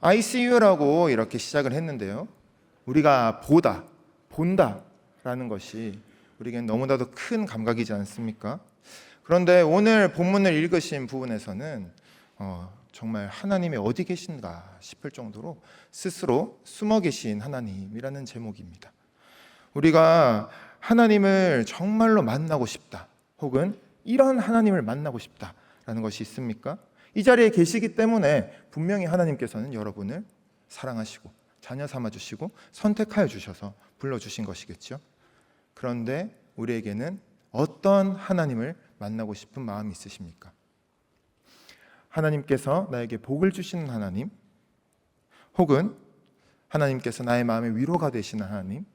ICU라고 이렇게 시작을 했는데요. 우리가 본다라는 것이 우리에겐 너무나도 큰 감각이지 않습니까? 그런데 오늘 본문을 읽으신 부분에서는 정말 하나님이 어디 계신가 싶을 정도로 스스로 숨어 계신 하나님이라는 제목입니다. 우리가 하나님을 정말로 만나고 싶다, 혹은 이런 하나님을 만나고 싶다라는 것이 있습니까? 이 자리에 계시기 때문에 분명히 하나님께서는 여러분을 사랑하시고 자녀 삼아주시고 선택하여 주셔서 불러주신 것이겠죠. 그런데 우리에게는 어떤 하나님을 만나고 싶은 마음이 있으십니까? 하나님께서 나에게 복을 주시는 하나님, 혹은 하나님께서 나의 마음의 위로가 되시는 하나님,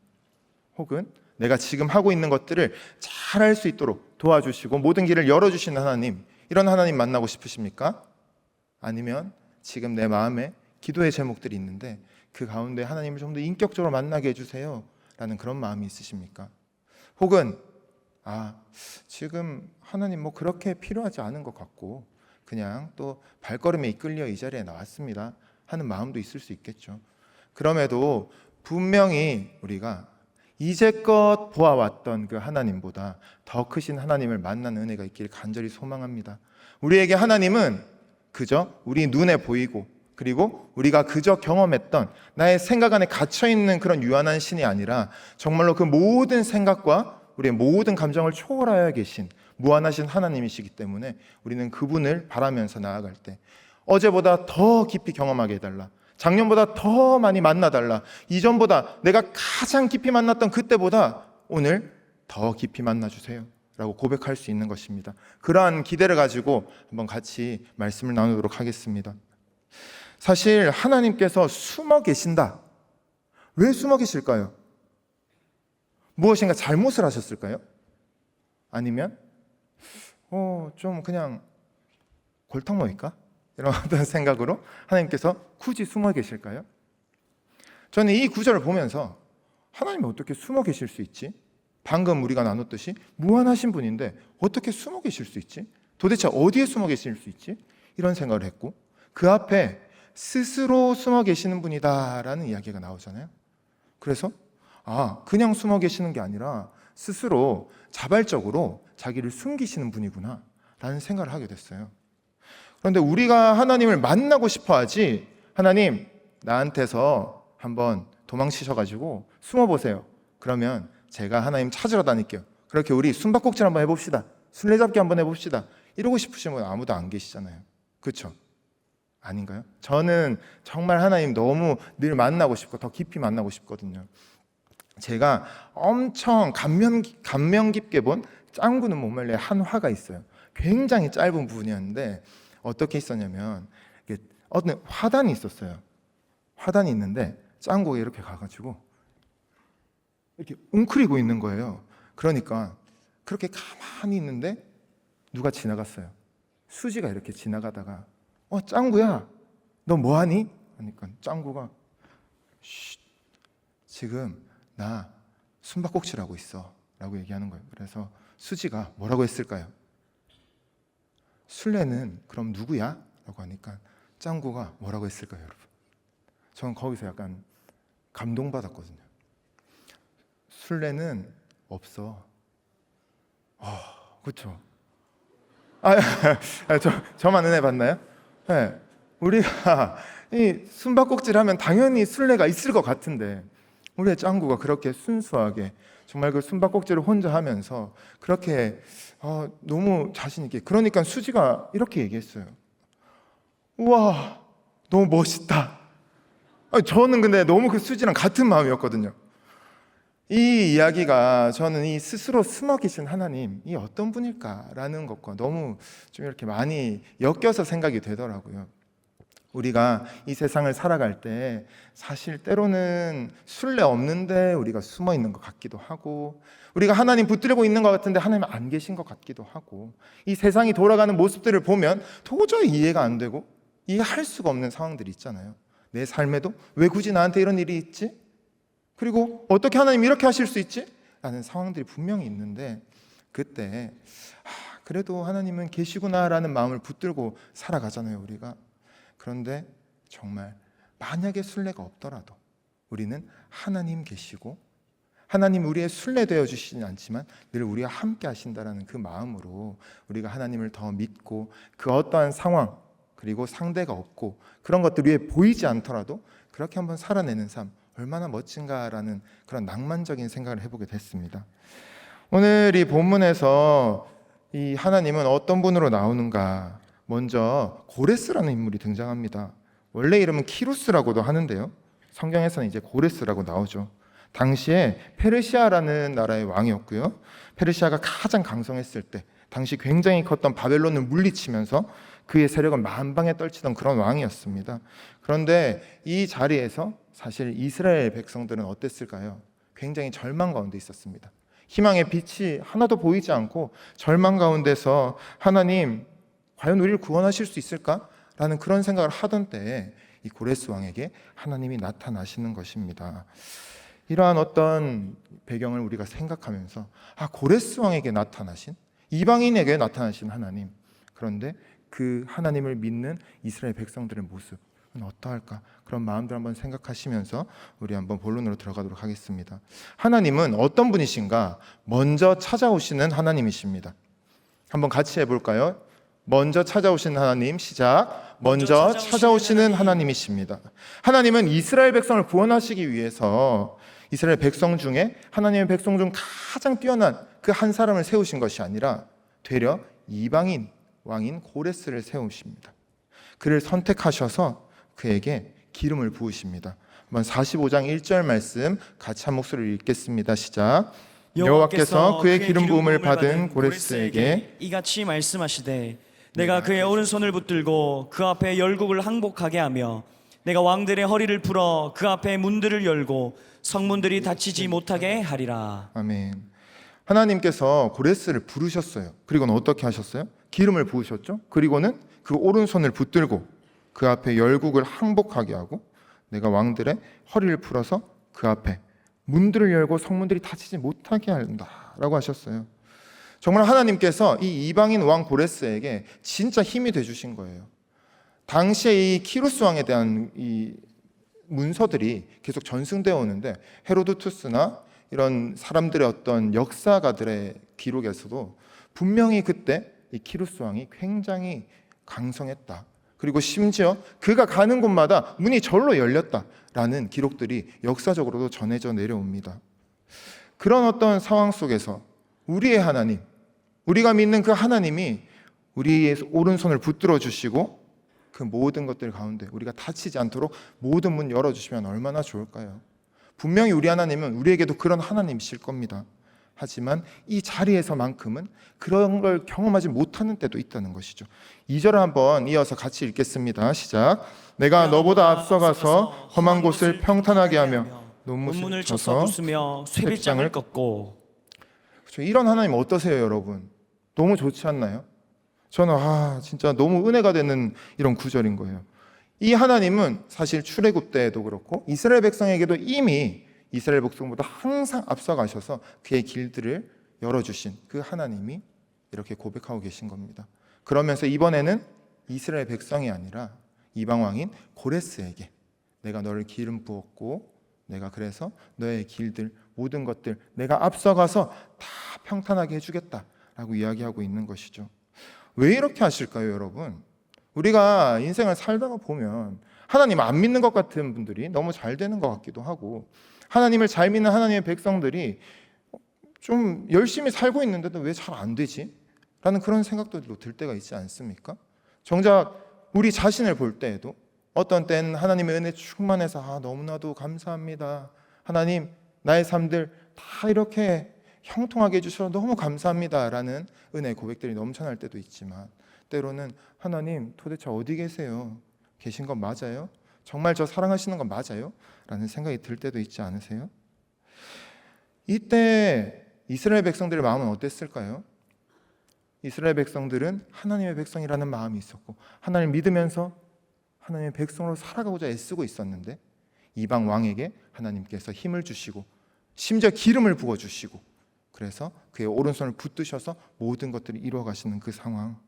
혹은 내가 지금 하고 있는 것들을 잘할 수 있도록 도와주시고 모든 길을 열어주시는 하나님, 이런 하나님 만나고 싶으십니까? 아니면 지금 내 마음에 기도의 제목들이 있는데 그 가운데 하나님을 좀 더 인격적으로 만나게 해주세요 라는 그런 마음이 있으십니까? 혹은 지금 하나님 뭐 그렇게 필요하지 않은 것 같고 그냥 또 발걸음에 이끌려 이 자리에 나왔습니다 하는 마음도 있을 수 있겠죠. 그럼에도 분명히 우리가 이제껏 보아왔던 그 하나님보다 더 크신 하나님을 만나는 은혜가 있기를 간절히 소망합니다. 우리에게 하나님은 그저 우리 눈에 보이고, 그리고 우리가 그저 경험했던 나의 생각 안에 갇혀있는 그런 유한한 신이 아니라 정말로 그 모든 생각과 우리의 모든 감정을 초월하여 계신 무한하신 하나님이시기 때문에 우리는 그분을 바라면서 나아갈 때 어제보다 더 깊이 경험하게 해달라, 작년보다 더 많이 만나달라, 이전보다 내가 가장 깊이 만났던 그때보다 오늘 더 깊이 만나주세요 라고 고백할 수 있는 것입니다. 그러한 기대를 가지고 한번 같이 말씀을 나누도록 하겠습니다. 사실 하나님께서 숨어 계신다. 왜 숨어 계실까요? 무엇인가 잘못을 하셨을까요? 아니면 좀 그냥 골탕 먹일까? 이런 어떤 생각으로 하나님께서 굳이 숨어 계실까요? 저는 이 구절을 보면서 하나님이 어떻게 숨어 계실 수 있지? 방금 우리가 나눴듯이 무한하신 분인데 어떻게 숨어 계실 수 있지? 도대체 어디에 숨어 계실 수 있지? 이런 생각을 했고, 그 앞에 스스로 숨어 계시는 분이다라는 이야기가 나오잖아요. 그래서 그냥 숨어 계시는 게 아니라 스스로 자발적으로 자기를 숨기시는 분이구나 라는 생각을 하게 됐어요. 그런데 우리가 하나님을 만나고 싶어 하지, 하나님 나한테서 한번 도망치셔가지고 숨어보세요, 그러면 제가 하나님 찾으러 다닐게요, 그렇게 우리 숨바꼭질 한번 해봅시다, 술래잡기 한번 해봅시다, 이러고 싶으신 분 아무도 안 계시잖아요. 그렇죠? 아닌가요? 저는 정말 하나님 너무 늘 만나고 싶고 더 깊이 만나고 싶거든요. 제가 엄청 감명 깊게 본 짱구는 못 말려의 한 화가 있어요. 굉장히 짧은 부분이었는데 어떻게 있었냐면 어떤 화단이 있었어요. 화단이 있는데 짱구가 이렇게 가가지고 이렇게 웅크리고 있는 거예요. 그러니까 그렇게 가만히 있는데 누가 지나갔어요. 수지가 이렇게 지나가다가 짱구야 너 뭐하니? 하니까 짱구가 지금 나 숨바꼭질하고 있어 라고 얘기하는 거예요. 그래서 수지가 뭐라고 했을까요? 술래는 그럼 누구야? 라고 하니까 짱구가 뭐라고 했을까요, 여러분? 저는 거기서 약간 감동받았거든요. 술래는 없어. 그렇죠? 저만 은혜 받나요? 네, 우리가 이 숨바꼭질하면 당연히 술래가 있을 것 같은데 우리의 짱구가 그렇게 순수하게 정말 그 숨바꼭질을 혼자 하면서 그렇게 너무 자신 있게, 그러니까 수지가 이렇게 얘기했어요. 우와 너무 멋있다. 저는 근데 너무 그 수지랑 같은 마음이었거든요. 이 이야기가 저는 이 스스로 숨어 계신 하나님이 어떤 분일까라는 것과 너무 좀 이렇게 많이 엮여서 생각이 되더라고요. 우리가 이 세상을 살아갈 때 사실 때로는 술래 없는데 우리가 숨어 있는 것 같기도 하고, 우리가 하나님 붙들고 있는 것 같은데 하나님 안 계신 것 같기도 하고, 이 세상이 돌아가는 모습들을 보면 도저히 이해가 안 되고 이해할 수가 없는 상황들이 있잖아요. 내 삶에도 왜 굳이 나한테 이런 일이 있지? 그리고 어떻게 하나님 이렇게 하실 수 있지? 라는 상황들이 분명히 있는데 그때 그래도 하나님은 계시구나라는 마음을 붙들고 살아가잖아요, 우리가. 그런데 정말 만약에 순례가 없더라도 우리는 하나님 계시고 하나님 우리의 순례 되어 주시진 않지만 늘 우리와 함께 하신다라는 그 마음으로 우리가 하나님을 더 믿고 그 어떠한 상황 그리고 상대가 없고 그런 것들이 위에 보이지 않더라도 그렇게 한번 살아내는 삶 얼마나 멋진가라는 그런 낭만적인 생각을 해보게 됐습니다. 오늘 이 본문에서 이 하나님은 어떤 분으로 나오는가? 먼저 고레스라는 인물이 등장합니다. 원래 이름은 키루스라고도 하는데요, 성경에서는 이제 고레스라고 나오죠. 당시에 페르시아라는 나라의 왕이었고요, 페르시아가 가장 강성했을 때 당시 굉장히 컸던 바벨론을 물리치면서 그의 세력을 만방에 떨치던 그런 왕이었습니다. 그런데 이 자리에서 사실 이스라엘 백성들은 어땠을까요? 굉장히 절망 가운데 있었습니다. 희망의 빛이 하나도 보이지 않고 절망 가운데서 하나님 과연 우리를 구원하실 수 있을까? 라는 그런 생각을 하던 때에 이 고레스 왕에게 하나님이 나타나시는 것입니다. 이러한 어떤 배경을 우리가 생각하면서 고레스 왕에게 나타나신, 이방인에게 나타나신 하나님, 그런데 그 하나님을 믿는 이스라엘 백성들의 모습은 어떠할까? 그런 마음들 한번 생각하시면서 우리 한번 본론으로 들어가도록 하겠습니다. 하나님은 어떤 분이신가? 먼저 찾아오시는 하나님이십니다. 한번 같이 해볼까요? 먼저 찾아오신 하나님, 시작. 먼저 찾아오시는 하나님이십니다. 하나님은 이스라엘 백성을 구원하시기 위해서 이스라엘 백성 중에 하나님의 백성 중 가장 뛰어난 그 한 사람을 세우신 것이 아니라 되려 이방인 왕인 고레스를 세우십니다. 그를 선택하셔서 그에게 기름을 부으십니다. 한번 45장 1절 말씀 같이 한 목소리를 읽겠습니다. 시작. 여호와께서 그의 기름 부음을 받은 고레스에게 이같이 말씀하시되 내가 그의 오른손을 붙들고 그 앞에 열국을 항복하게 하며 내가 왕들의 허리를 풀어 그 앞에 문들을 열고 성문들이 닫히지 못하게 하리라. 아멘. 하나님께서 고레스를 부르셨어요. 그리고는 어떻게 하셨어요? 기름을 부으셨죠. 그리고는 그 오른손을 붙들고 그 앞에 열국을 항복하게 하고 내가 왕들의 허리를 풀어서 그 앞에 문들을 열고 성문들이 닫히지 못하게 한다라고 하셨어요. 정말 하나님께서 이 이방인 왕 고레스에게 진짜 힘이 되주신 거예요. 당시에 이 키루스 왕에 대한 이 문서들이 계속 전승되어 오는데 헤로도투스나 이런 사람들의 어떤 역사가들의 기록에서도 분명히 그때 이 키루스 왕이 굉장히 강성했다. 그리고 심지어 그가 가는 곳마다 문이 절로 열렸다라는 기록들이 역사적으로도 전해져 내려옵니다. 그런 어떤 상황 속에서 우리의 하나님, 우리가 믿는 그 하나님이 우리의 오른손을 붙들어 주시고 그 모든 것들 가운데 우리가 다치지 않도록 모든 문 열어주시면 얼마나 좋을까요? 분명히 우리 하나님은 우리에게도 그런 하나님이실 겁니다. 하지만 이 자리에서만큼은 그런 걸 경험하지 못하는 때도 있다는 것이죠. 2절을 한번 이어서 같이 읽겠습니다. 시작. 내가 너보다 앞서가서 험한 곳을 평탄하게 하며 논문을 쳐서 부수며 쇠빗장을 꺾고. 그렇죠. 이런 하나님 어떠세요, 여러분? 너무 좋지 않나요? 저는 진짜 너무 은혜가 되는 이런 구절인 거예요. 이 하나님은 사실 출애굽 때에도 그렇고 이스라엘 백성에게도 이미 이스라엘 백성보다 항상 앞서가셔서 그의 길들을 열어주신 그 하나님이 이렇게 고백하고 계신 겁니다. 그러면서 이번에는 이스라엘 백성이 아니라 이방왕인 고레스에게 내가 너를 기름 부었고 내가 그래서 너의 길들 모든 것들 내가 앞서가서 다 평탄하게 해주겠다라고 이야기하고 있는 것이죠. 왜 이렇게 하실까요, 여러분? 우리가 인생을 살다가 보면 하나님 안 믿는 것 같은 분들이 너무 잘 되는 것 같기도 하고 하나님을 잘 믿는 하나님의 백성들이 좀 열심히 살고 있는데도 왜 잘 안 되지? 라는 그런 생각도 들 때가 있지 않습니까? 정작 우리 자신을 볼 때에도 어떤 때는 하나님의 은혜 충만해서 너무나도 감사합니다. 하나님 나의 삶들 다 이렇게 형통하게 해주셔서 너무 감사합니다 라는 은혜의 고백들이 넘쳐날 때도 있지만 때로는 하나님 도대체 어디 계세요? 계신 건 맞아요? 정말 저 사랑하시는 건 맞아요? 라는 생각이 들 때도 있지 않으세요? 이때 이스라엘 백성들의 마음은 어땠을까요? 이스라엘 백성들은 하나님의 백성이라는 마음이 있었고 하나님을 믿으면서 하나님의 백성으로 살아가고자 애쓰고 있었는데 이방 왕에게 하나님께서 힘을 주시고 심지어 기름을 부어주시고 그래서 그의 오른손을 붙드셔서 모든 것들을 이루어 가시는 그 상황,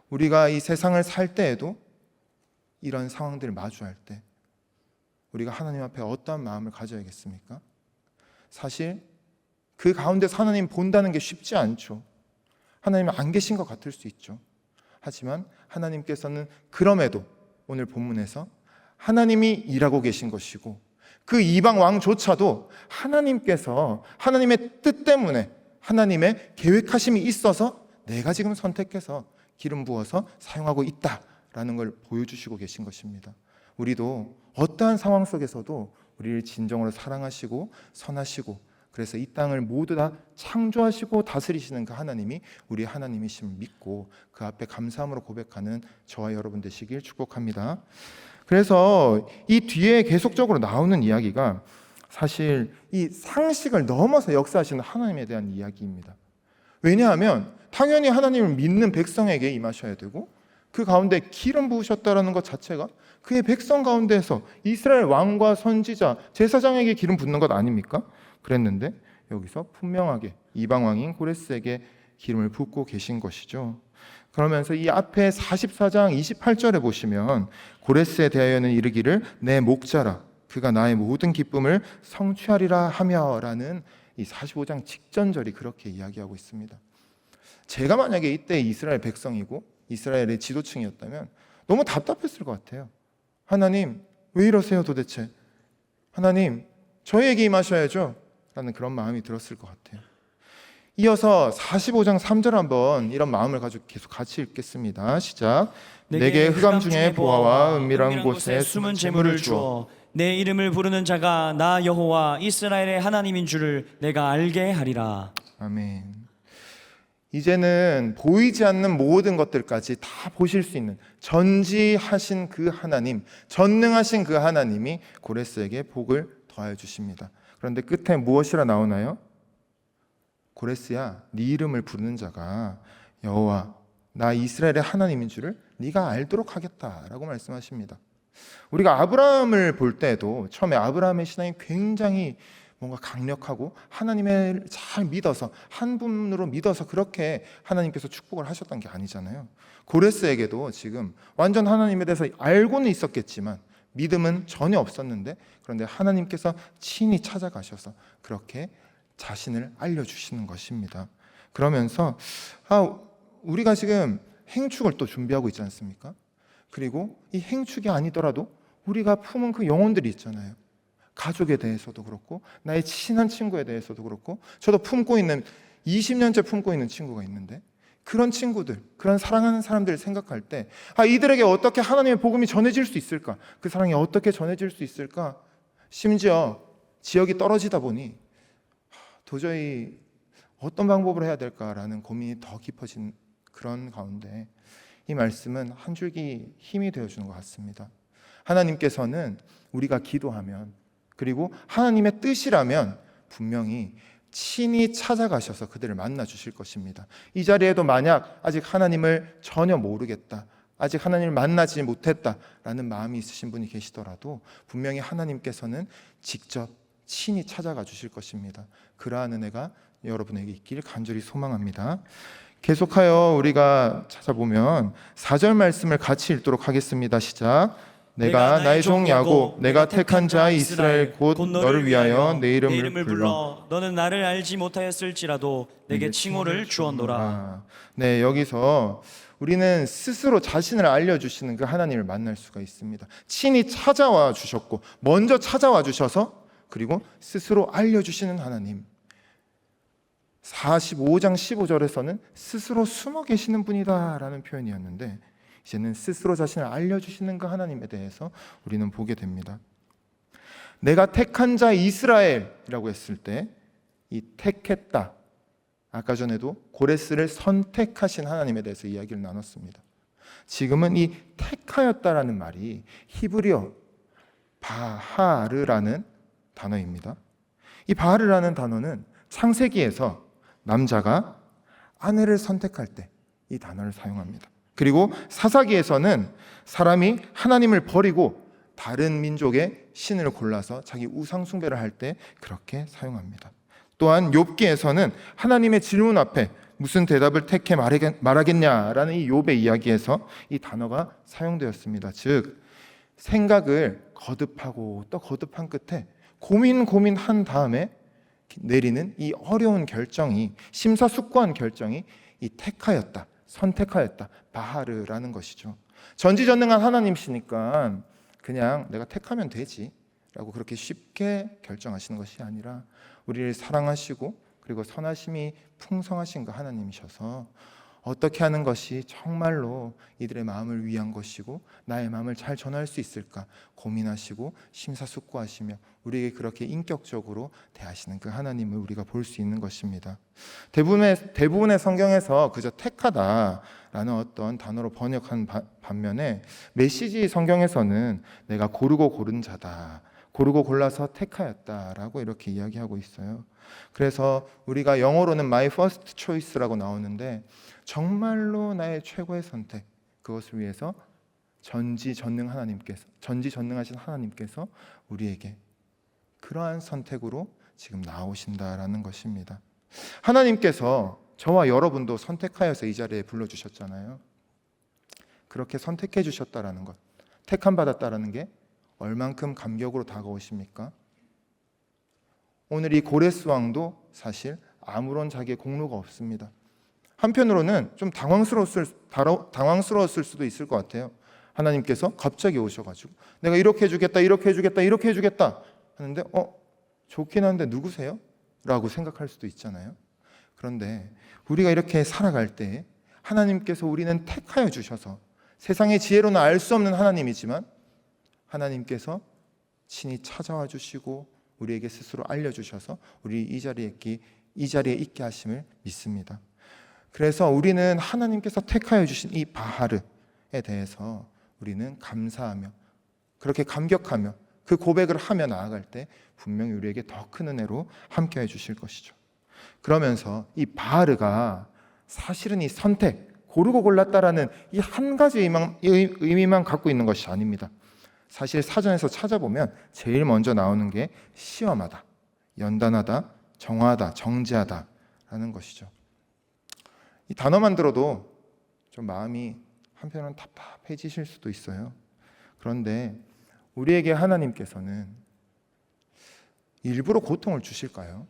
우리가 이 세상을 살 때에도 이런 상황들을 마주할 때 우리가 하나님 앞에 어떠한 마음을 가져야겠습니까? 사실 그 가운데서 하나님 본다는 게 쉽지 않죠. 하나님은 안 계신 것 같을 수 있죠. 하지만 하나님께서는 그럼에도 오늘 본문에서 하나님이 일하고 계신 것이고, 그 이방 왕조차도 하나님께서 하나님의 뜻 때문에 하나님의 계획하심이 있어서 내가 지금 선택해서 기름 부어서 사용하고 있다라는 걸 보여주시고 계신 것입니다. 우리도 어떠한 상황 속에서도 우리를 진정으로 사랑하시고 선하시고, 그래서 이 땅을 모두 다 창조하시고 다스리시는 그 하나님이 우리 하나님이심을 믿고 그 앞에 감사함으로 고백하는 저와 여러분 되시길 축복합니다. 그래서 이 뒤에 계속적으로 나오는 이야기가 사실 이 상식을 넘어서 역사하시는 하나님에 대한 이야기입니다. 왜냐하면 당연히 하나님을 믿는 백성에게 임하셔야 되고, 그 가운데 기름 부으셨다라는 것 자체가 그의 백성 가운데에서 이스라엘 왕과 선지자, 제사장에게 기름 붓는 것 아닙니까? 그랬는데 여기서 분명하게 이방 왕인 고레스에게 기름을 붓고 계신 것이죠. 그러면서 이 앞에 44장 28절에 보시면 고레스에 대하여는 이르기를 내 목자라 그가 나의 모든 기쁨을 성취하리라 하며라는 이 45장 직전절이 그렇게 이야기하고 있습니다. 제가 만약에 이때 이스라엘 백성이고 이스라엘의 지도층이었다면 너무 답답했을 것 같아요. 하나님 왜 이러세요 도대체? 하나님 저희에게 임하셔야죠 라는 그런 마음이 들었을 것 같아요. 이어서 45장 3절 한번 이런 마음을 가지고 계속 같이 읽겠습니다. 시작. 내게 흑암 중에 보화와 은밀한 곳에 숨은 재물을 주어 내 이름을 부르는 자가 나 여호와 이스라엘의 하나님인 줄을 내가 알게 하리라. 아멘. 이제는 보이지 않는 모든 것들까지 다 보실 수 있는 전지하신 그 하나님, 전능하신 그 하나님이 고레스에게 복을 더하여 주십니다. 그런데 끝에 무엇이라 나오나요? 고레스야, 네 이름을 부르는 자가 여호와 나 이스라엘의 하나님인 줄을 네가 알도록 하겠다라고 말씀하십니다. 우리가 아브라함을 볼 때도 처음에 아브라함의 신앙이 굉장히 뭔가 강력하고 하나님을 잘 믿어서 한 분으로 믿어서 그렇게 하나님께서 축복을 하셨던 게 아니잖아요. 고레스에게도 지금 완전 하나님에 대해서 알고는 있었겠지만 믿음은 전혀 없었는데, 그런데 하나님께서 친히 찾아가셔서 그렇게 자신을 알려주시는 것입니다. 그러면서 우리가 지금 행축을 또 준비하고 있지 않습니까? 그리고 이 행축이 아니더라도 우리가 품은 그 영혼들이 있잖아요. 가족에 대해서도 그렇고 나의 친한 친구에 대해서도 그렇고, 저도 품고 있는 20년째 품고 있는 친구가 있는데 그런 친구들, 그런 사랑하는 사람들을 생각할 때 이들에게 어떻게 하나님의 복음이 전해질 수 있을까? 그 사랑이 어떻게 전해질 수 있을까? 심지어 지역이 떨어지다 보니 도저히 어떤 방법으로 해야 될까라는 고민이 더 깊어진 그런 가운데 이 말씀은 한 줄기 힘이 되어주는 것 같습니다. 하나님께서는 우리가 기도하면, 그리고 하나님의 뜻이라면 분명히 친히 찾아가셔서 그들을 만나 주실 것입니다. 이 자리에도 만약 아직 하나님을 전혀 모르겠다, 아직 하나님을 만나지 못했다라는 마음이 있으신 분이 계시더라도 분명히 하나님께서는 직접 친히 찾아가 주실 것입니다. 그러한 은혜가 여러분에게 있길 간절히 소망합니다. 계속하여 우리가 찾아보면 4절 말씀을 같이 읽도록 하겠습니다. 시작. 내가 나의 종 야곱, 내가 택한 자 이스라엘 곧 너를 위하여 내 이름을 불러 너는 나를 알지 못하였을지라도 내게 칭호를 주었노라. 네, 여기서 우리는 스스로 자신을 알려주시는 그 하나님을 만날 수가 있습니다. 친히 찾아와 주셨고, 먼저 찾아와 주셔서 그리고 스스로 알려주시는 하나님. 45장 15절에서는 스스로 숨어 계시는 분이다 라는 표현이었는데, 이제는 스스로 자신을 알려주시는 그 하나님에 대해서 우리는 보게 됩니다. 내가 택한 자 이스라엘이라고 했을 때 이 택했다, 아까 전에도 고레스를 선택하신 하나님에 대해서 이야기를 나눴습니다. 지금은 이 택하였다라는 말이 히브리어 바하르라는 단어입니다. 이 바하르라는 단어는 창세기에서 남자가 아내를 선택할 때 이 단어를 사용합니다. 그리고 사사기에서는 사람이 하나님을 버리고 다른 민족의 신을 골라서 자기 우상 숭배를 할 때 그렇게 사용합니다. 또한 욥기에서는 하나님의 질문 앞에 무슨 대답을 택해 말하겠냐라는 이 욥의 이야기에서 이 단어가 사용되었습니다. 즉 생각을 거듭하고 또 거듭한 끝에 고민한 다음에 내리는 이 어려운 결정이, 심사숙고한 결정이 이 택하였다, 선택하였다, 바하르라는 것이죠. 전지전능한 하나님이시니까 그냥 내가 택하면 되지 라고 그렇게 쉽게 결정하시는 것이 아니라 우리를 사랑하시고 그리고 선하심이 풍성하신 그 하나님이셔서 어떻게 하는 것이 정말로 이들의 마음을 위한 것이고 나의 마음을 잘 전할 수 있을까 고민하시고 심사숙고하시며 우리에게 그렇게 인격적으로 대하시는 그 하나님을 우리가 볼 수 있는 것입니다. 대부분의 성경에서 그저 택하다라는 어떤 단어로 번역한 반면에 메시지 성경에서는 내가 고르고 고른 자다, 고르고 골라서 택하였다라고 이렇게 이야기하고 있어요. 그래서 우리가 영어로는 my first choice라고 나오는데 정말로 나의 최고의 선택, 그것을 위해서 전지전능하신 하나님께서 우리에게 그러한 선택으로 지금 나오신다라는 것입니다. 하나님께서 저와 여러분도 선택하여서 이 자리에 불러주셨잖아요. 그렇게 선택해 주셨다라는 것, 택함 받았다라는 게 얼만큼 감격으로 다가오십니까? 오늘 이 고레스 왕도 사실 아무런 자기의 공로가 없습니다. 한편으로는 좀 당황스러웠을 수도 있을 것 같아요. 하나님께서 갑자기 오셔가지고 내가 이렇게 해주겠다, 이렇게 해주겠다, 이렇게 해주겠다 하는데 좋긴 한데 누구세요? 라고 생각할 수도 있잖아요. 그런데 우리가 이렇게 살아갈 때 하나님께서 우리는 택하여 주셔서 세상의 지혜로는 알 수 없는 하나님이지만 하나님께서 친히 찾아와 주시고 우리에게 스스로 알려주셔서 우리 이 자리에 있게 하심을 믿습니다. 그래서 우리는 하나님께서 택하여 주신 이 바하르에 대해서 우리는 감사하며 그렇게 감격하며 그 고백을 하며 나아갈 때 분명히 우리에게 더 큰 은혜로 함께해 주실 것이죠. 그러면서 이 바하르가 사실은 이 선택, 고르고 골랐다라는 이 한 가지 의미만 갖고 있는 것이 아닙니다. 사실 사전에서 찾아보면 제일 먼저 나오는 게 시험하다, 연단하다, 정하다, 정죄하다라는 것이죠. 이 단어만 들어도 좀 마음이 한편으로는 답답해지실 수도 있어요. 그런데 우리에게 하나님께서는 일부러 고통을 주실까요?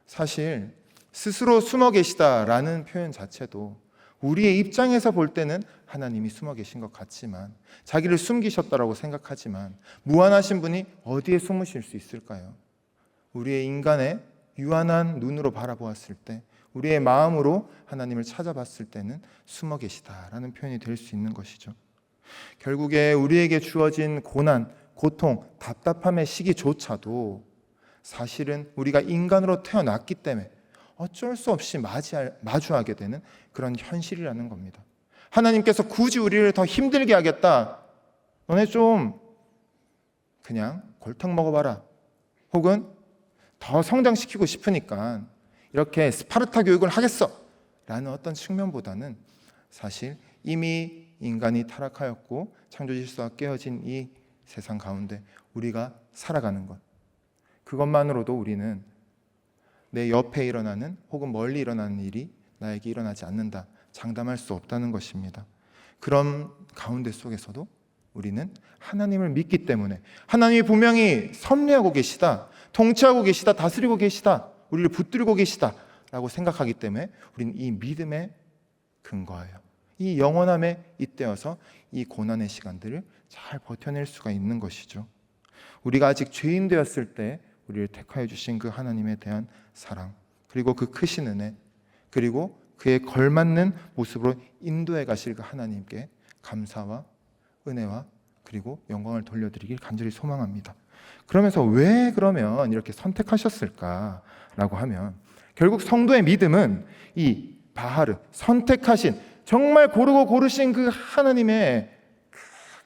사실 스스로 숨어 계시다라는 표현 자체도 우리의 입장에서 볼 때는 하나님이 숨어 계신 것 같지만, 자기를 숨기셨다라고 생각하지만 무한하신 분이 어디에 숨으실 수 있을까요? 우리의 인간의 유한한 눈으로 바라보았을 때, 우리의 마음으로 하나님을 찾아봤을 때는 숨어 계시다라는 표현이 될 수 있는 것이죠. 결국에 우리에게 주어진 고난, 고통, 답답함의 시기조차도 사실은 우리가 인간으로 태어났기 때문에 어쩔 수 없이 마주하게 되는 그런 현실이라는 겁니다. 하나님께서 굳이 우리를 더 힘들게 하겠다, 너네 좀 그냥 골탕 먹어봐라, 혹은 더 성장시키고 싶으니까 이렇게 스파르타 교육을 하겠어 라는 어떤 측면보다는 사실 이미 인간이 타락하였고 창조 질서가 깨어진 이 세상 가운데 우리가 살아가는 것, 그것만으로도 우리는 내 옆에 일어나는 혹은 멀리 일어나는 일이 나에게 일어나지 않는다, 장담할 수 없다는 것입니다. 그런 가운데 속에서도 우리는 하나님을 믿기 때문에, 하나님이 분명히 섭리하고 계시다, 통치하고 계시다, 다스리고 계시다, 우리를 붙들고 계시다 라고 생각하기 때문에 우리는 이 믿음에 근거하여 이 영원함에 잇대어서 이 고난의 시간들을 잘 버텨낼 수가 있는 것이죠. 우리가 아직 죄인 되었을 때 우리를 택하여 주신 그 하나님에 대한 사랑, 그리고 그 크신 은혜, 그리고 그에 걸맞는 모습으로 인도해 가실 그 하나님께 감사와 은혜와 그리고 영광을 돌려드리길 간절히 소망합니다. 그러면서 왜 그러면 이렇게 선택하셨을까라고 하면, 결국 성도의 믿음은 이 바하르, 선택하신, 정말 고르고 고르신 그 하나님의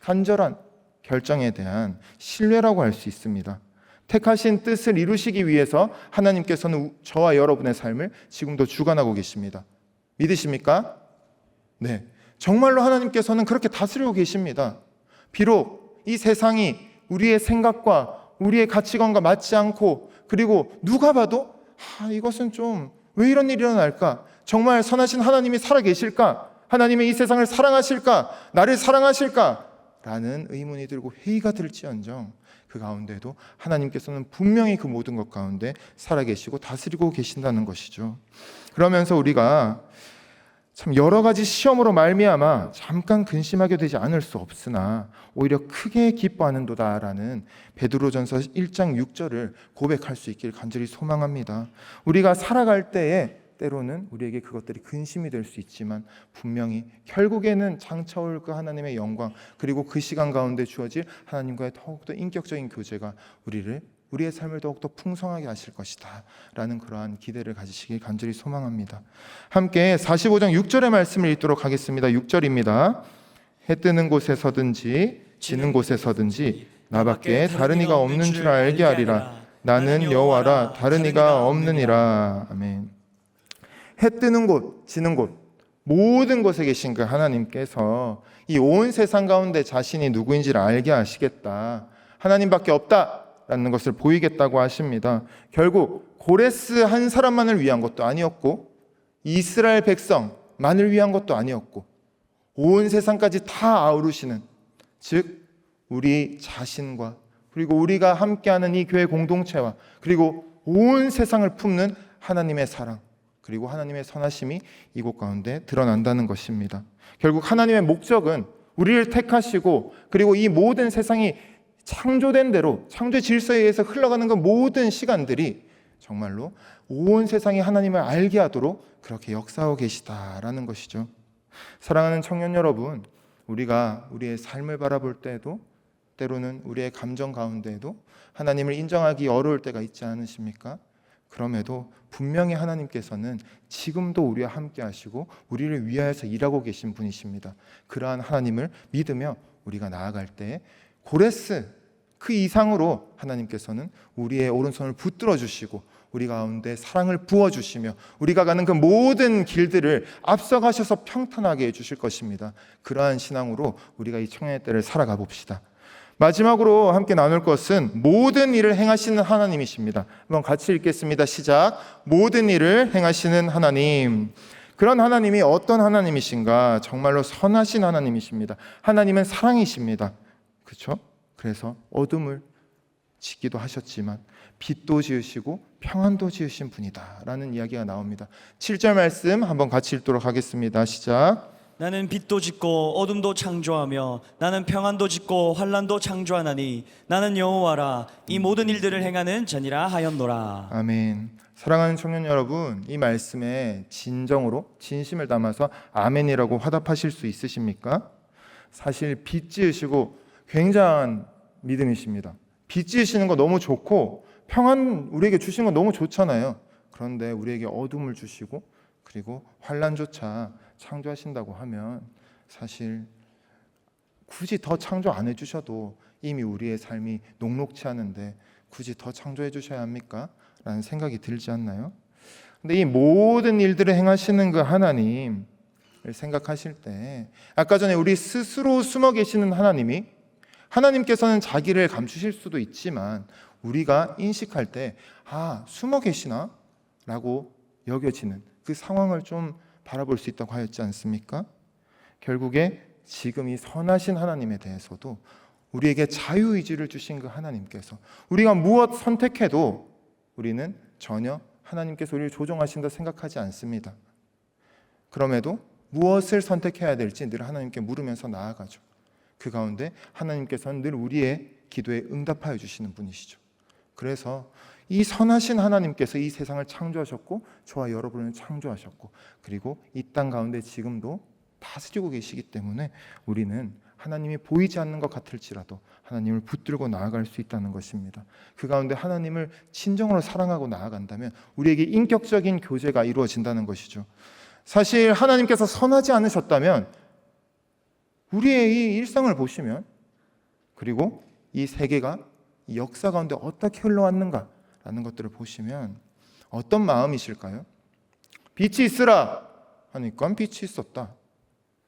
간절한 결정에 대한 신뢰라고 할 수 있습니다. 택하신 뜻을 이루시기 위해서 하나님께서는 저와 여러분의 삶을 지금도 주관하고 계십니다. 믿으십니까? 네, 정말로 하나님께서는 그렇게 다스리고 계십니다. 비록 이 세상이 우리의 생각과 우리의 가치관과 맞지 않고, 그리고 누가 봐도 이것은 좀 왜 이런 일이 일어날까? 정말 선하신 하나님이 살아계실까? 하나님의 이 세상을 사랑하실까? 나를 사랑하실까? 라는 의문이 들고 회의가 들지언정 그 가운데도 하나님께서는 분명히 그 모든 것 가운데 살아계시고 다스리고 계신다는 것이죠. 그러면서 우리가 참 여러 가지 시험으로 말미암아 잠깐 근심하게 되지 않을 수 없으나 오히려 크게 기뻐하는도다라는 베드로전서 1장 6절을 고백할 수 있길 간절히 소망합니다. 우리가 살아갈 때에 때로는 우리에게 그것들이 근심이 될 수 있지만 분명히 결국에는 장차올 그 하나님의 영광 그리고 그 시간 가운데 주어질 하나님과의 더욱더 인격적인 교제가 우리의 삶을 더욱더 풍성하게 하실 것이다 라는 그러한 기대를 가지시길 간절히 소망합니다. 함께 45장 6절의 말씀을 읽도록 하겠습니다. 6절입니다. 해 뜨는 곳에서든지 지는 곳에서든지 나밖에 다른 이가 없는 줄 알게 하리라. 나는 여호와라 다른 이가 없느니라. 아멘. 해 뜨는 곳, 지는 곳, 모든 곳에 계신 그 하나님께서 이 온 세상 가운데 자신이 누구인지를 알게 하시겠다. 하나님밖에 없다라는 것을 보이겠다고 하십니다. 결국 고레스 한 사람만을 위한 것도 아니었고 이스라엘 백성만을 위한 것도 아니었고 온 세상까지 다 아우르시는, 즉 우리 자신과 그리고 우리가 함께하는 이 교회 공동체와 그리고 온 세상을 품는 하나님의 사랑 그리고 하나님의 선하심이 이곳 가운데 드러난다는 것입니다. 결국 하나님의 목적은 우리를 택하시고 그리고 이 모든 세상이 창조된 대로 창조 질서에 의해서 흘러가는 그 모든 시간들이 정말로 온 세상이 하나님을 알게 하도록 그렇게 역사하고 계시다라는 것이죠. 사랑하는 청년 여러분, 우리가 우리의 삶을 바라볼 때에도 때로는 우리의 감정 가운데에도 하나님을 인정하기 어려울 때가 있지 않으십니까? 그럼에도 분명히 하나님께서는 지금도 우리와 함께 하시고 우리를 위하여서 일하고 계신 분이십니다. 그러한 하나님을 믿으며 우리가 나아갈 때 고레스 그 이상으로 하나님께서는 우리의 오른손을 붙들어 주시고 우리 가운데 사랑을 부어 주시며 우리가 가는 그 모든 길들을 앞서가셔서 평탄하게 해 주실 것입니다. 그러한 신앙으로 우리가 이 청년의 때를 살아가 봅시다. 마지막으로 함께 나눌 것은 모든 일을 행하시는 하나님이십니다. 한번 같이 읽겠습니다. 시작. 모든 일을 행하시는 하나님. 그런 하나님이 어떤 하나님이신가? 정말로 선하신 하나님이십니다. 하나님은 사랑이십니다. 그렇죠? 그래서 어둠을 짓기도 하셨지만 빛도 지으시고 평안도 지으신 분이다 라는 이야기가 나옵니다. 7절 말씀 한번 같이 읽도록 하겠습니다. 시작. 나는 빛도 짓고 어둠도 창조하며 나는 평안도 짓고 환난도 창조하나니 나는 여호와라 이 모든 일들을 행하는 자니라 하였노라. 아멘. 사랑하는 청년 여러분, 이 말씀에 진정으로 진심을 담아서 아멘이라고 화답하실 수 있으십니까? 사실 빛 지으시고 굉장한 믿음이십니다. 빛 지으시는 거 너무 좋고 평안 우리에게 주시는 거 너무 좋잖아요. 그런데 우리에게 어둠을 주시고 그리고 환난조차 창조하신다고 하면 사실 굳이 더 창조 안 해주셔도 이미 우리의 삶이 녹록치 않은데 굳이 더 창조해 주셔야 합니까? 라는 생각이 들지 않나요? 근데 이 모든 일들을 행하시는 그 하나님을 생각하실 때 아까 전에 우리 스스로 숨어 계시는 하나님께서는 자기를 감추실 수도 있지만 우리가 인식할 때 숨어 계시나? 라고 여겨지는 그 상황을 좀 바라볼 수 있다고 하였지 않습니까? 결국에 지금 이 선하신 하나님에 대해서도 우리에게 자유의지를 주신 그 하나님께서 우리가 무엇 선택해도 우리는 전혀 하나님께서 우리를 조종하신다 생각하지 않습니다. 그럼에도 무엇을 선택해야 될지 늘 하나님께 물으면서 나아가죠. 그 가운데 하나님께서는 늘 우리의 기도에 응답하여 주시는 분이시죠. 그래서 이 선하신 하나님께서 이 세상을 창조하셨고 저와 여러분을 창조하셨고 그리고 이 땅 가운데 지금도 다스리고 계시기 때문에 우리는 하나님이 보이지 않는 것 같을지라도 하나님을 붙들고 나아갈 수 있다는 것입니다. 그 가운데 하나님을 진정으로 사랑하고 나아간다면 우리에게 인격적인 교제가 이루어진다는 것이죠. 사실 하나님께서 선하지 않으셨다면 우리의 이 일상을 보시면 그리고 이 세계가 이 역사 가운데 어떻게 흘러왔는가 라는 것들을 보시면 어떤 마음이실까요? 빛이 있으라 하니까 빛이 있었다.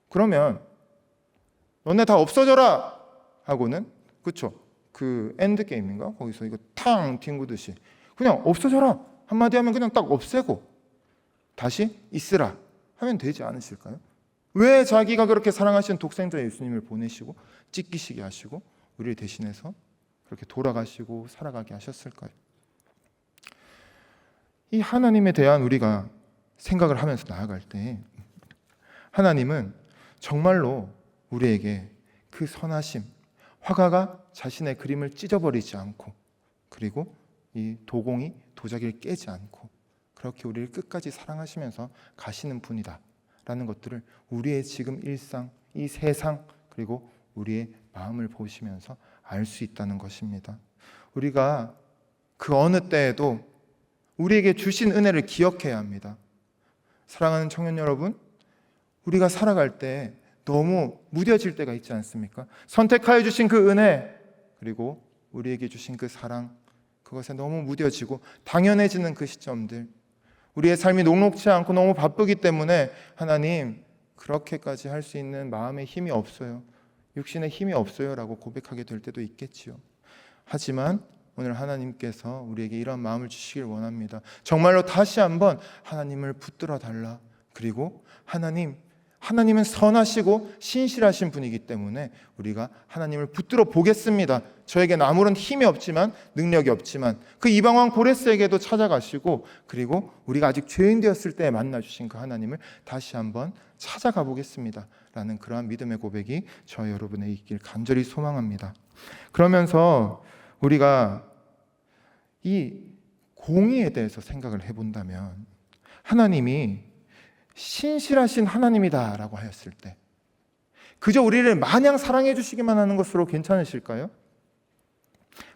그러면 너네 다 없어져라 하고는 그쵸? 그 엔드게임인가? 거기서 이거 탕 튕구듯이 그냥 없어져라 한마디 하면 그냥 딱 없애고 다시 있으라 하면 되지 않으실까요? 왜 자기가 그렇게 사랑하시는 독생자 예수님을 보내시고 찢기시게 하시고 우리를 대신해서 그렇게 돌아가시고 살아가게 하셨을까요? 이 하나님에 대한 우리가 생각을 하면서 나아갈 때 하나님은 정말로 우리에게 그 선하심, 화가가 자신의 그림을 찢어버리지 않고 그리고 이 도공이 도자기를 깨지 않고 그렇게 우리를 끝까지 사랑하시면서 가시는 분이다 라는 것들을 우리의 지금 일상, 이 세상 그리고 우리의 마음을 보시면서 알 수 있다는 것입니다. 우리가 그 어느 때에도 우리에게 주신 은혜를 기억해야 합니다. 사랑하는 청년 여러분, 우리가 살아갈 때 너무 무뎌질 때가 있지 않습니까? 선택하여 주신 그 은혜 그리고 우리에게 주신 그 사랑, 그것에 너무 무뎌지고 당연해지는 그 시점들, 우리의 삶이 녹록지 않고 너무 바쁘기 때문에 하나님 그렇게까지 할 수 있는 마음의 힘이 없어요, 육신의 힘이 없어요 라고 고백하게 될 때도 있겠지요. 하지만 오늘 하나님께서 우리에게 이런 마음을 주시길 원합니다. 정말로 다시 한번 하나님을 붙들어 달라. 그리고 하나님은 선하시고 신실하신 분이기 때문에 우리가 하나님을 붙들어 보겠습니다. 저에게는 아무런 힘이 없지만, 능력이 없지만 그 이방왕 고레스에게도 찾아가시고 그리고 우리가 아직 죄인 되었을 때 만나주신 그 하나님을 다시 한번 찾아가 보겠습니다 라는 그러한 믿음의 고백이 저 여러분의 있길 간절히 소망합니다. 그러면서 우리가 이 공의에 대해서 생각을 해본다면 하나님이 신실하신 하나님이다라고 하였을 때 그저 우리를 마냥 사랑해 주시기만 하는 것으로 괜찮으실까요?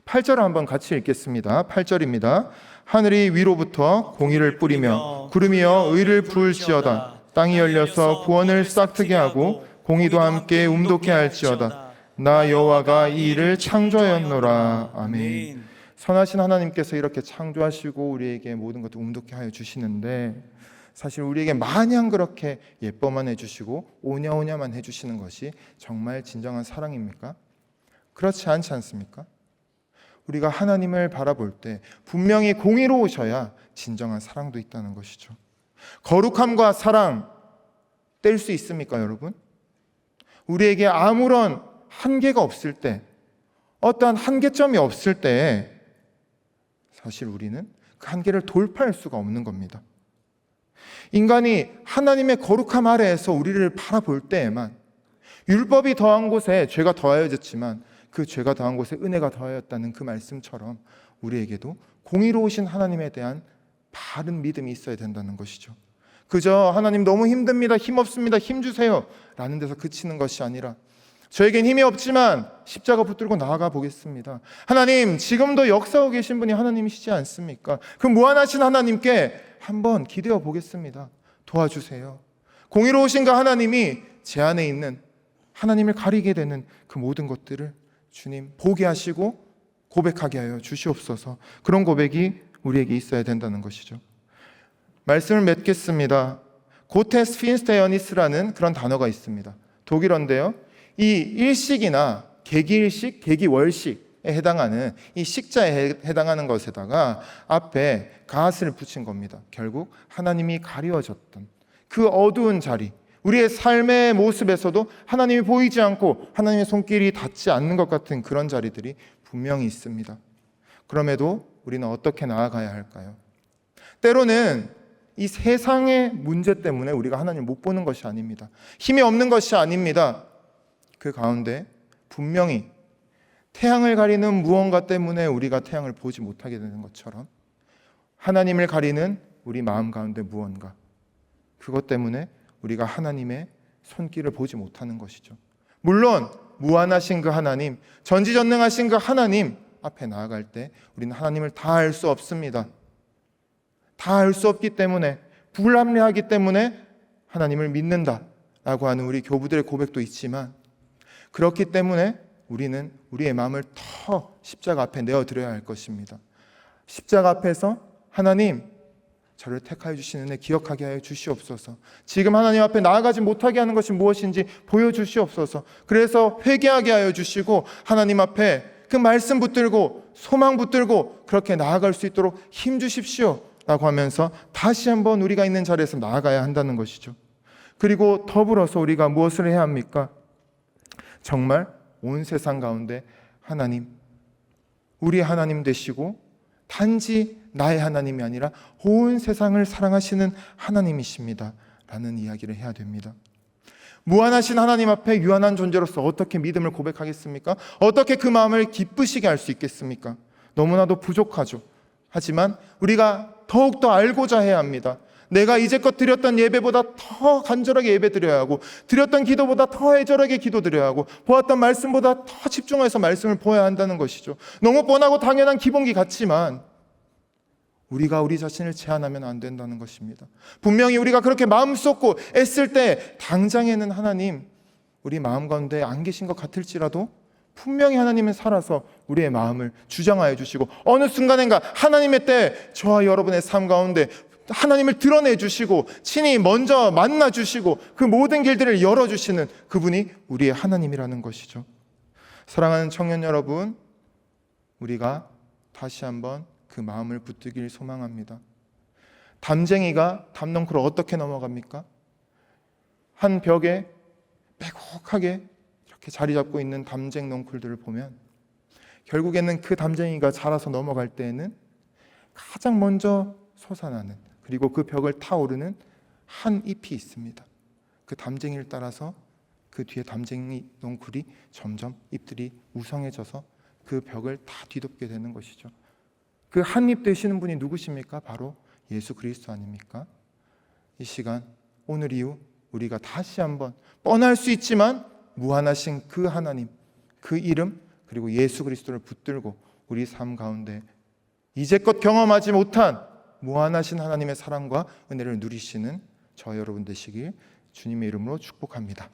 8절을 한번 같이 읽겠습니다. 8절입니다. 하늘이 위로부터 공의를 뿌리며 구름이여 의를 부을지어다. 땅이 열려서 구원을 싹트게 하고 공의도 함께 움독해 할지어다. 나 여호와가 이 일을 창조하였노라. 아멘. 선하신 하나님께서 이렇게 창조하시고 우리에게 모든 것을 움독해 하여 주시는데 사실 우리에게 마냥 그렇게 예뻐만 해주시고 오냐오냐만 해주시는 것이 정말 진정한 사랑입니까? 그렇지 않지 않습니까? 우리가 하나님을 바라볼 때 분명히 공의로우셔야 진정한 사랑도 있다는 것이죠. 거룩함과 사랑 뗄 수 있습니까, 여러분? 우리에게 아무런 한계가 없을 때, 어떠한 한계점이 없을 때 사실 우리는 그 한계를 돌파할 수가 없는 겁니다. 인간이 하나님의 거룩함 아래에서 우리를 바라볼 때에만 율법이 더한 곳에 죄가 더하여졌지만 그 죄가 더한 곳에 은혜가 더하였다는 그 말씀처럼 우리에게도 공의로우신 하나님에 대한 바른 믿음이 있어야 된다는 것이죠. 그저 하나님 너무 힘듭니다, 힘없습니다, 힘주세요 라는 데서 그치는 것이 아니라 저에겐 힘이 없지만 십자가 붙들고 나아가 보겠습니다. 하나님 지금도 역사하고 계신 분이 하나님이시지 않습니까? 그 무한하신 하나님께 한번 기대어 보겠습니다. 도와주세요. 공의로우신 그 하나님이 제 안에 있는 하나님을 가리게 되는 그 모든 것들을 주님 보게 하시고 고백하게 하여 주시옵소서. 그런 고백이 우리에게 있어야 된다는 것이죠. 말씀을 맺겠습니다. 고테스 핀스테어니스라는 그런 단어가 있습니다. 독일어인데요. 이 일식이나 계기일식, 계기월식에 해당하는 이 식자에 해당하는 것에다가 앞에 가스를 붙인 겁니다. 결국 하나님이 가리워졌던 그 어두운 자리, 우리의 삶의 모습에서도 하나님이 보이지 않고 하나님의 손길이 닿지 않는 것 같은 그런 자리들이 분명히 있습니다. 그럼에도 우리는 어떻게 나아가야 할까요? 때로는 이 세상의 문제 때문에 우리가 하나님을 못 보는 것이 아닙니다. 힘이 없는 것이 아닙니다. 그 가운데 분명히 태양을 가리는 무언가 때문에 우리가 태양을 보지 못하게 되는 것처럼 하나님을 가리는 우리 마음 가운데 무언가, 그것 때문에 우리가 하나님의 손길을 보지 못하는 것이죠. 물론 무한하신 그 하나님, 전지전능하신 그 하나님 앞에 나아갈 때 우리는 하나님을 다 알 수 없습니다. 다 알 수 없기 때문에, 불합리하기 때문에 하나님을 믿는다라고 하는 우리 교부들의 고백도 있지만, 그렇기 때문에 우리는 우리의 마음을 더 십자가 앞에 내어드려야 할 것입니다. 십자가 앞에서 하나님, 저를 택하여 주시는 은혜 기억하게 하여 주시옵소서. 지금 하나님 앞에 나아가지 못하게 하는 것이 무엇인지 보여주시옵소서. 그래서 회개하게 하여 주시고 하나님 앞에 그 말씀 붙들고 소망 붙들고 그렇게 나아갈 수 있도록 힘 주십시오 라고 하면서 다시 한번 우리가 있는 자리에서 나아가야 한다는 것이죠. 그리고 더불어서 우리가 무엇을 해야 합니까? 정말 온 세상 가운데 하나님, 우리 하나님 되시고 단지 나의 하나님이 아니라 온 세상을 사랑하시는 하나님이십니다 라는 이야기를 해야 됩니다. 무한하신 하나님 앞에 유한한 존재로서 어떻게 믿음을 고백하겠습니까? 어떻게 그 마음을 기쁘시게 할 수 있겠습니까? 너무나도 부족하죠. 하지만 우리가 더욱더 알고자 해야 합니다. 내가 이제껏 드렸던 예배보다 더 간절하게 예배 드려야 하고, 드렸던 기도보다 더 애절하게 기도 드려야 하고, 보았던 말씀보다 더 집중해서 말씀을 보아야 한다는 것이죠. 너무 뻔하고 당연한 기본기 같지만 우리가 우리 자신을 제한하면 안 된다는 것입니다. 분명히 우리가 그렇게 마음 쏟고 애쓸 때 당장에는 하나님 우리 마음 가운데 안 계신 것 같을지라도 분명히 하나님은 살아서 우리의 마음을 주장하여 주시고, 어느 순간인가 하나님의 때 저와 여러분의 삶 가운데 하나님을 드러내 주시고 친히 먼저 만나 주시고 그 모든 길들을 열어주시는 그분이 우리의 하나님이라는 것이죠. 사랑하는 청년 여러분, 우리가 다시 한번 그 마음을 붙들길 소망합니다. 담쟁이가 담넝쿨을 어떻게 넘어갑니까? 한 벽에 빼곡하게 이렇게 자리 잡고 있는 담쟁 넝쿨들을 보면 결국에는 그 담쟁이가 자라서 넘어갈 때에는 가장 먼저 솟아나는, 그리고 그 벽을 타오르는 한 잎이 있습니다. 그 담쟁이를 따라서 그 뒤에 담쟁이 넝쿨이 점점 잎들이 우성해져서 그 벽을 다 뒤덮게 되는 것이죠. 그 한 잎 되시는 분이 누구십니까? 바로 예수 그리스도 아닙니까? 이 시간 오늘 이후 우리가 다시 한번 뻔할 수 있지만 무한하신 그 하나님, 그 이름, 그리고 예수 그리스도를 붙들고 우리 삶 가운데 이제껏 경험하지 못한 무한하신 하나님의 사랑과 은혜를 누리시는 저 여러분 되시길 주님의 이름으로 축복합니다.